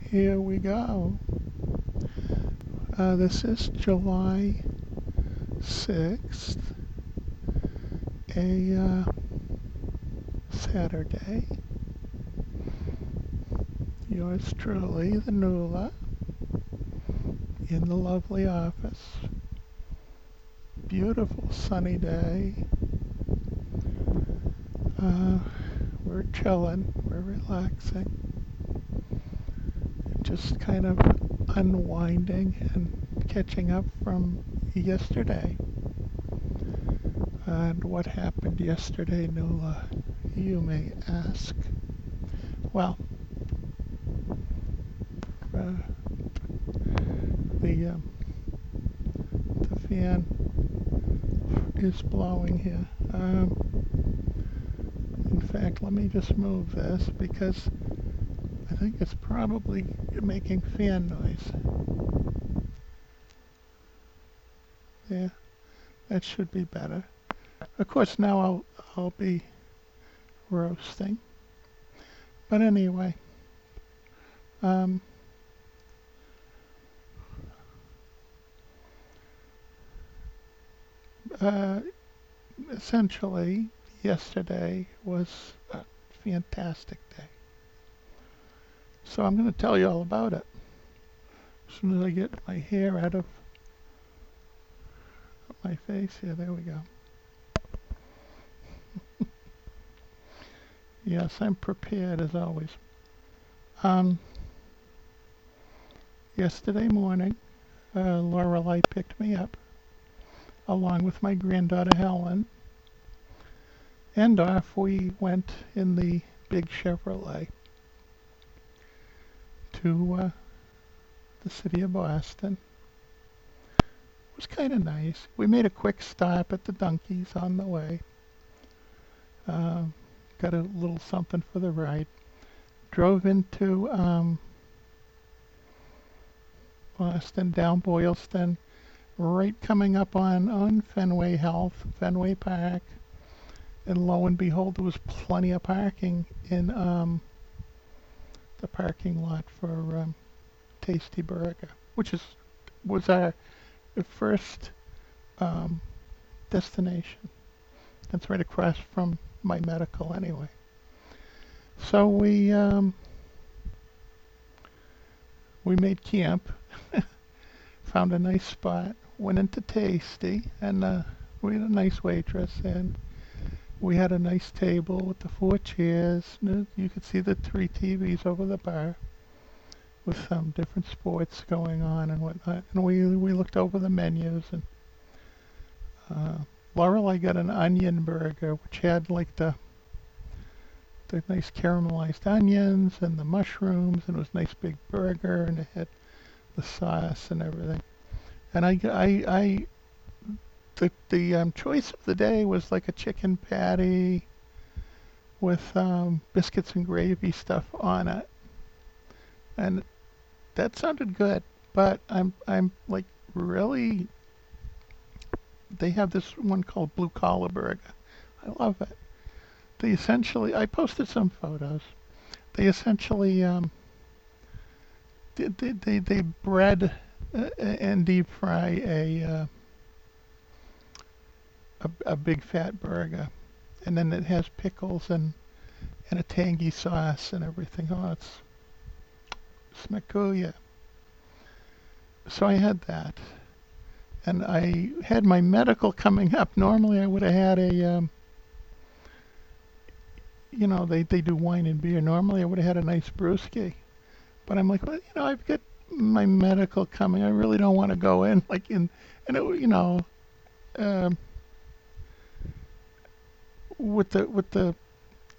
Here we go. This is July 6th, a Saturday. Yours truly, the Nuala, in the lovely office. Beautiful sunny day. We're chilling, we're relaxing, just kind of unwinding and catching up from yesterday. And what happened yesterday, Nuala, you may ask? Well, the fan is blowing here. In fact, let me just move this because I think it's probably making fan noise. Yeah, that should be better. Of course, now I'll be roasting. But anyway, essentially, yesterday was a fantastic day. So I'm going to tell you all about it. As soon as I get my hair out of my face here, there we go. Yes, I'm prepared as always. Yesterday morning, Lorelei picked me up, along with my granddaughter Helen, and off we went in the big Chevrolet to the city of Boston. It was kind of nice. We made a quick stop at the Donkeys on the way. Got a little something for the ride. Drove into Boston, down Boylston, right coming up on Fenway Park. And lo and behold, there was plenty of parking in the parking lot for Tasty Burger, which was our first destination. That's right across from my medical anyway. So we made camp, found a nice spot, went into Tasty, and we had a nice waitress, and we had a nice table with the 4 chairs. You could see the 3 TVs over the bar with some different sports going on and whatnot. And we looked over the menus, and Lorelei got an onion burger, which had like the nice caramelized onions and the mushrooms, and it was a nice big burger, and it had the sauce and everything. And the choice of the day was like a chicken patty with biscuits and gravy stuff on it, and that sounded good. But I'm like, really, they have this one called blue collar burger. I love it. They essentially, I posted some photos. They essentially they bread and deep fry a big fat burger, and then it has pickles and a tangy sauce and everything. Oh, it's smakuya. So I had that, and I had my medical coming up. Normally I would have had a they do wine and beer. Normally I would have had a nice brewski, but I'm like, well, I've got my medical coming. I really don't want to go in and it, with the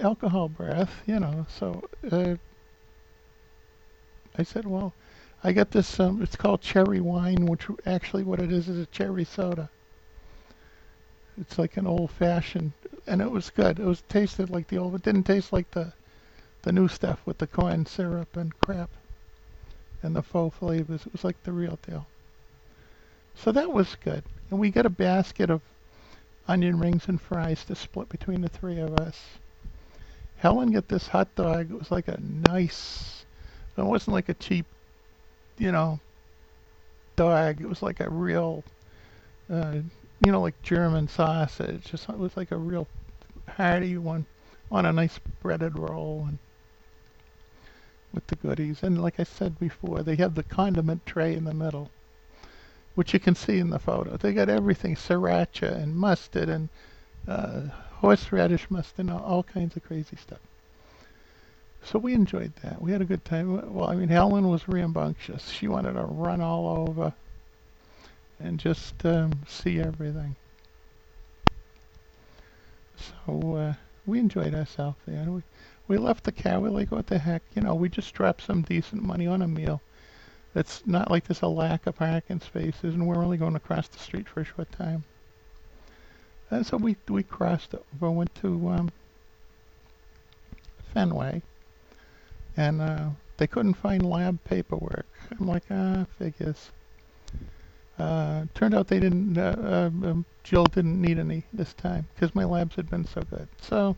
alcohol breath, So I said, well, I got this. It's called cherry wine, which actually what it is a cherry soda. It's like an old fashioned, and it was good. It tasted like the old. It didn't taste like the new stuff with the corn syrup and crap and the faux flavors. It was like the real deal. So that was good. And we got a basket of onion rings and fries to split between the 3 of us. Helen got this hot dog. It was like a nice. It wasn't like a cheap, you know, dog. It was like a real, uh, like German sausage. It was like a real hearty one on a nice breaded roll and with the goodies. And like I said before, they have the condiment tray in the middle, which you can see in the photo. They got everything, sriracha and mustard and uh, horseradish mustard and all kinds of crazy stuff. So we enjoyed that. We had a good time. Well, I mean, Helen was rambunctious. She wanted to run all over and just see everything. So we enjoyed ourselves there. And we left the car. We're like, what the heck? We just dropped some decent money on a meal. It's not like there's a lack of parking spaces, and we're only going across the street for a short time. And so we crossed over, went to Fenway, and they couldn't find lab paperwork. I'm like, figures. Turned out they didn't. Jill didn't need any this time because my labs had been so good. So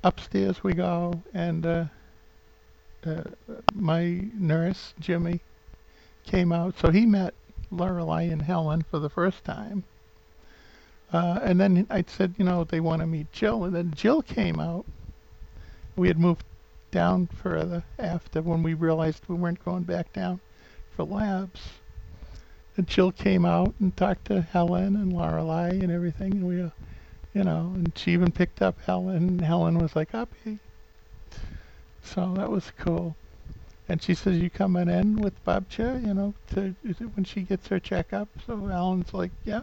upstairs we go, and my nurse Jimmy came out. So he met Lorelei and Helen for the first time. And then I said, they want to meet Jill, and then Jill came out. We had moved down further after when we realized we weren't going back down for labs. And Jill came out and talked to Helen and Lorelei and everything, and we, and she even picked up Helen. And Helen was like, "Happy." So that was cool. And she says, "You coming in with Babcha, to when she gets her checkup?" So Helen's like, "Yeah."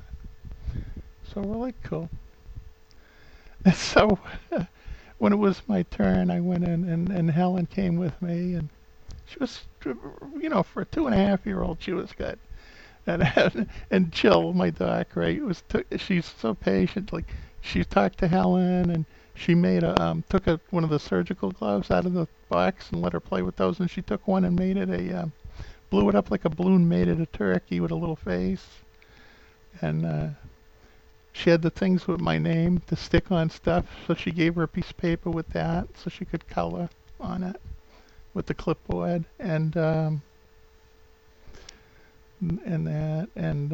So we're like, "Cool." And so when it was my turn, I went in, and Helen came with me, and she was, for a 2.5-year-old, she was good. And Jill, my doc, right, she's so patient. Like she talked to Helen, and she made took one of the surgical gloves out of the box and let her play with those, and she took one and made it blew it up like a balloon, made it a turkey with a little face, and she had the things with my name to stick on stuff, so she gave her a piece of paper with that, so she could color on it with the clipboard, and that, and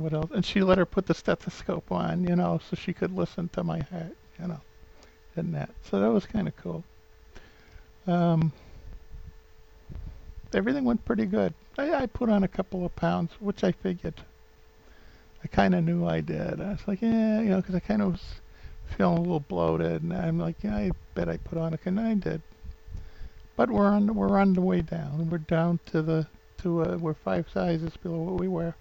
what else? And she let her put the stethoscope on, so she could listen to my heart, and that. So that was kind of cool. Um, Everything went pretty good. I put on a couple of pounds, which I figured. I kind of knew I did. I was like, yeah, because I kind of was feeling a little bloated, and I'm like, yeah, I bet I put on and I did. But we're on the way down. We're down we're 5 sizes below what we were.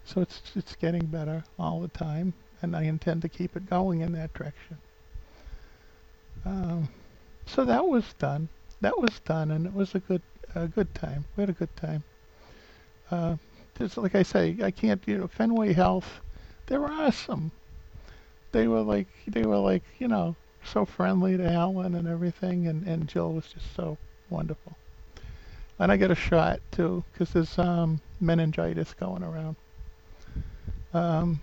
So it's getting better all the time, and I intend to keep it going in that direction. Um, so that was done. That was done, and it was a good time. We had a good time. Uh, just like I say, I can't. Fenway Health, they were awesome. They were like, so friendly to Helen and everything, and Jill was just so wonderful. And I got a shot too, because there's meningitis going around. Um,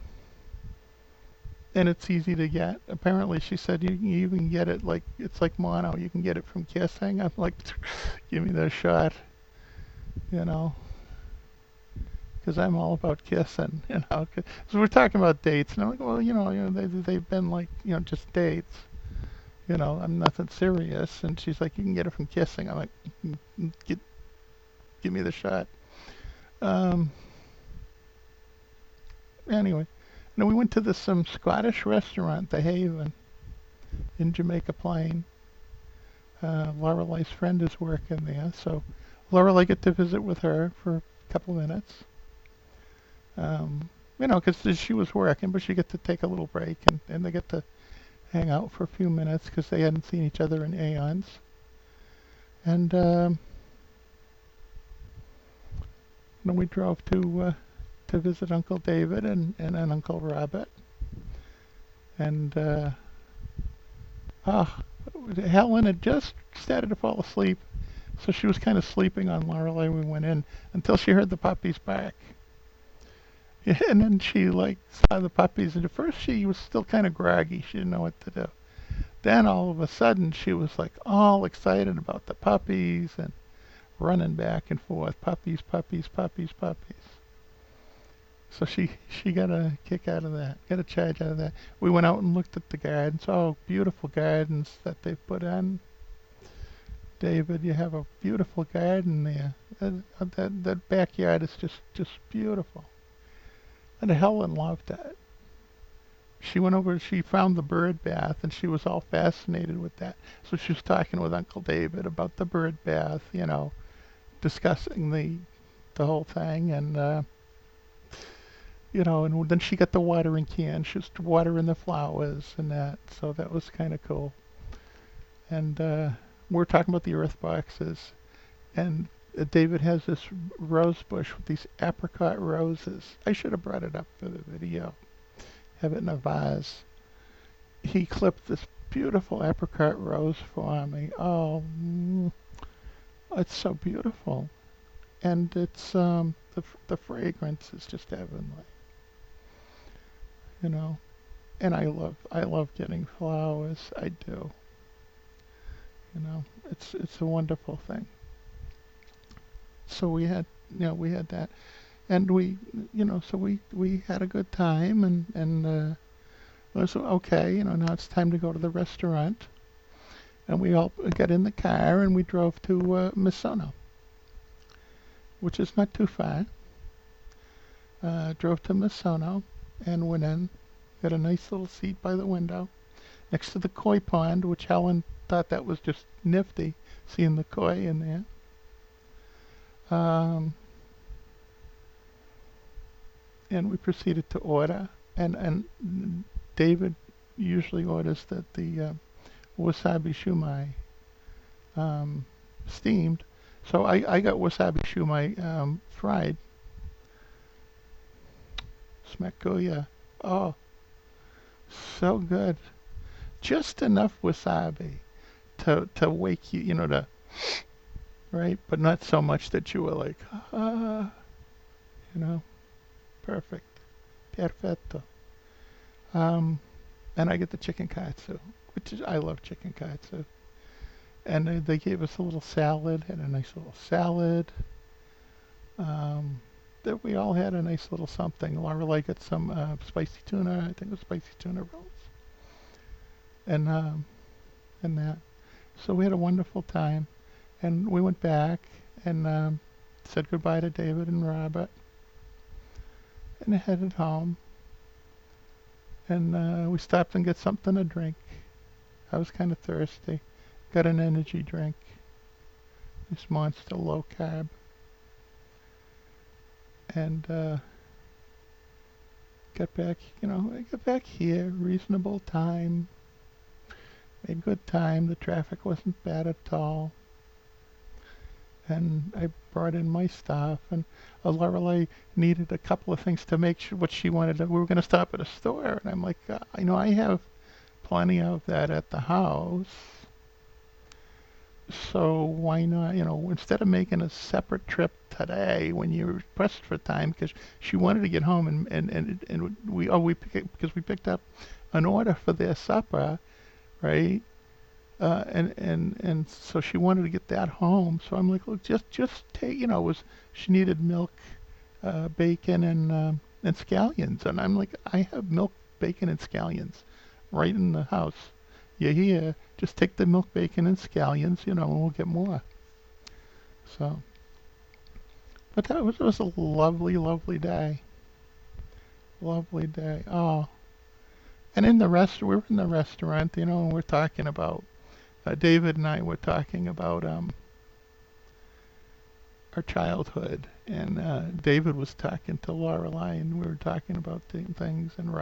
and it's easy to get. Apparently, she said you can get it like it's like mono. You can get it from kissing. I'm like, give me the shot, you know, because I'm all about kissing, So we're talking about dates, and I'm like, well, they've been like, just dates, I'm nothing serious. And she's like, you can get it from kissing. I'm like, "Get, give me the shot." Um, anyway, and then we went to this some Scottish restaurant, The Haven, in Jamaica Plain. Lorelei's friend is working there, so Lorelei get to visit with her for a couple minutes. Because she was working, but she get to take a little break, and they get to hang out for a few minutes because they hadn't seen each other in aeons. And then we drove to visit Uncle David and Uncle Robert. And Helen had just started to fall asleep, so she was kind of sleeping on Lorelei when we went in until she heard the puppies bark. And then she like saw the puppies, and at first she was still kind of groggy. She didn't know what to do. Then all of a sudden she was like all excited about the puppies and running back and forth, puppies, puppies, puppies, puppies. So she got a kick out of that, got a charge out of that. We went out and looked at the gardens. Oh, beautiful gardens that they've put in. David, you have a beautiful garden there. That backyard is just beautiful. And Helen loved it. She went over, she found the bird bath, and she was all fascinated with that. So she was talking with Uncle David about the bird bath, discussing the whole thing, and and then she got the watering can. She was watering the flowers and that, so that was kind of cool. And we're talking about the earth boxes, and David has this rose bush with these apricot roses. I should have brought it up for the video. Have it in a vase. He clipped this beautiful apricot rose for me. Oh, it's so beautiful, and it's the fragrance is just heavenly, you know. And I love getting flowers. I do. It's a wonderful thing. So we had that, and we had a good time, and it was okay. Now it's time to go to the restaurant, and we all got in the car and we drove to Misono, which is not too far. Drove to Misono and went in, got a nice little seat by the window next to the koi pond, which Helen thought that was just nifty, seeing the koi in there. And we proceeded to order, and David usually orders the wasabi shumai steamed, so I got wasabi shumai fried. Smakuya. Oh, so good. Just enough wasabi to wake you, to right, but not so much that you were like, you know, perfect, perfetto. Um, and I get the chicken katsu, which is I love chicken katsu. And they gave us a little salad, had a nice little salad. That we all had a nice little something. Lorelei got some spicy tuna. I think it was spicy tuna rolls, and and that. So we had a wonderful time, and we went back and said goodbye to David and Robert, and headed home. And we stopped and get something to drink. I was kind of thirsty. Got an energy drink. This Monster low carb. And I got back here, reasonable time. Made good time. The traffic wasn't bad at all. And I brought in my stuff. And Lorelei needed a couple of things to make sure what she wanted. We were going to stop at a store. And I'm like, I have plenty of that at the house. So why not, instead of making a separate trip today when you were pressed for time, because she wanted to get home and because we picked up an order for their supper, right? And so she wanted to get that home. So I'm like, look, just take, she needed milk, bacon, and scallions, and I'm like, I have milk, bacon, and scallions right in the house. You're here, just take the milk, bacon, and scallions, and we'll get more. So, but it was a lovely, lovely day. Lovely day. Oh, and we were in the restaurant, and we're talking about David and I were talking about our childhood, and David was talking to Lorelei, and we were talking about things, and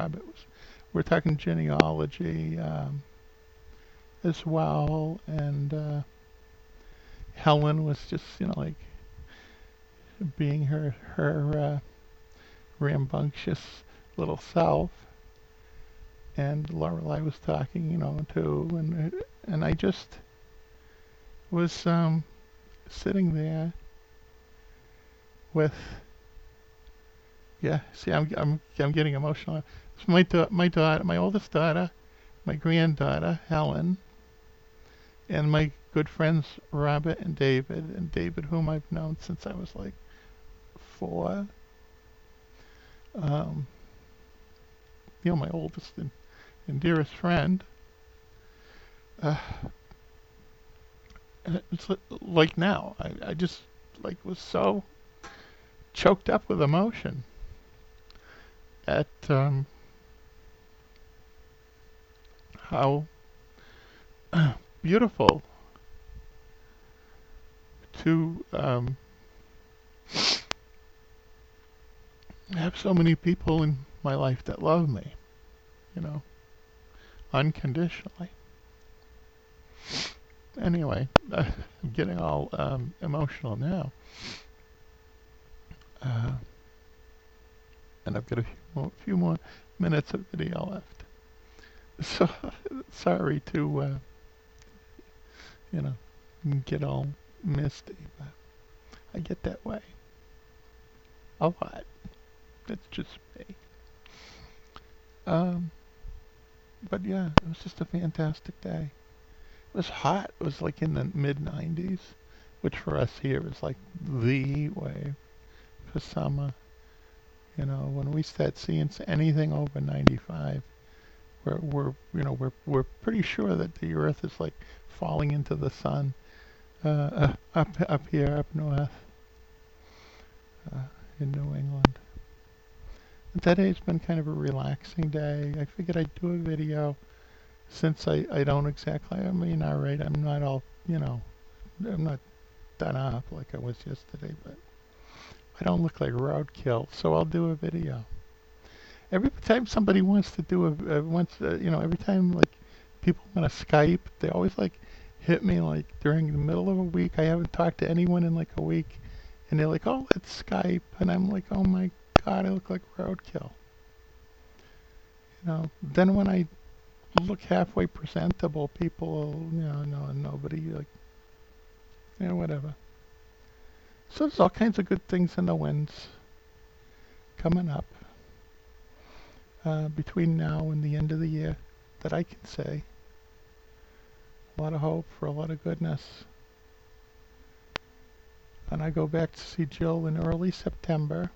we're talking genealogy as well, and Helen was just, like being her rambunctious little self, and Lorelei was talking, too, and I just was sitting there with, Yeah, see, I'm getting emotional. It's my daughter, my oldest daughter, my granddaughter Helen, and my good friends Robert and David, whom I've known since I was like 4. Um, my oldest and dearest friend. Uh, and it's like now, I just like was so choked up with emotion at how beautiful to have so many people in my life that love me, you know, unconditionally. Anyway, I'm getting all emotional now. Uh, and I've got few more minutes of video left. So sorry to, you know, get all misty, but I get that way a lot. That's just me. Um, but yeah, it was just a fantastic day. It was hot. It was like in the mid 90s, which for us here is like the heat wave for summer. You know, when we start seeing anything over 95, we're pretty sure that the Earth is like falling into the sun up here up north uh, in New England. And today's been kind of a relaxing day. I figured I'd do a video since I don't exactly. I mean, all right, I'm not all I'm not done up like I was yesterday, but I don't look like roadkill, so I'll do a video. Every time somebody wants to do every time like people want to Skype, they always like hit me like during the middle of a week. I haven't talked to anyone in like a week, and they're like, "Oh, let's Skype," and I'm like, "Oh my God, I look like roadkill." Then when I look halfway presentable, people, no, nobody like, whatever. So there's all kinds of good things in the winds coming up between now and the end of the year that I can say. A lot of hope for a lot of goodness. And I go back to see Jill in early September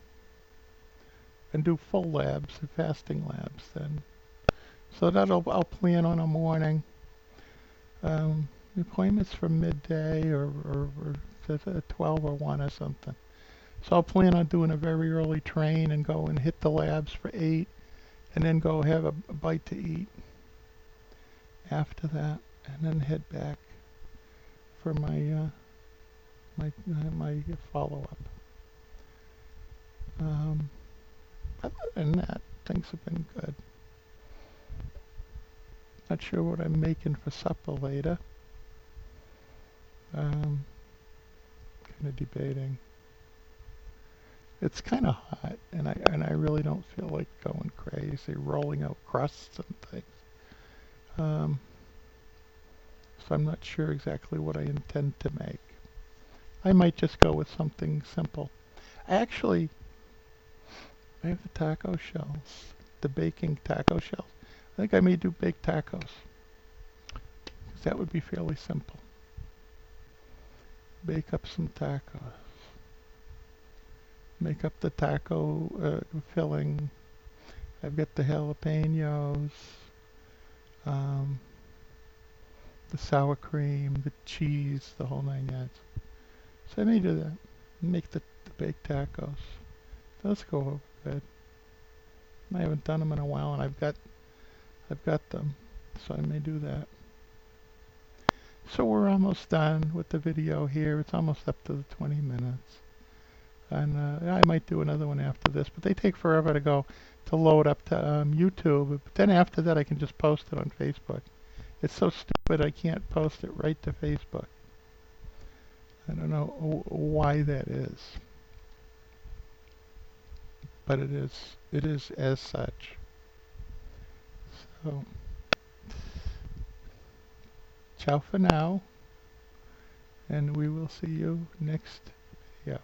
and do full labs, fasting labs then. So I'll plan on a morning. The appointment's for midday or 12 or 1 or something. So I'll plan on doing a very early train and go and hit the labs for 8 and then go have a bite to eat after that and then head back for my follow-up. Other than that, things have been good. Not sure what I'm making for supper later. Kind of debating. It's kind of hot, and I really don't feel like going crazy, rolling out crusts and things. Um, so I'm not sure exactly what I intend to make. I might just go with something simple. Actually, I have the taco shells, the baking taco shells. I think I may do baked tacos, because that would be fairly simple. Bake up some tacos. Make up the taco filling. I've got the jalapenos, um, the sour cream, the cheese, the whole 9 yards. So I may do that. Make the baked tacos. Those go over good. I haven't done them in a while, and I've got them, so I may do that. So we're almost done with the video here. It's almost up to the 20 minutes. And I might do another one after this, but they take forever to load up to YouTube. But then after that, I can just post it on Facebook. It's so stupid I can't post it right to Facebook. I don't know why that is, but it is as such. So, ciao for now, and we will see you next video.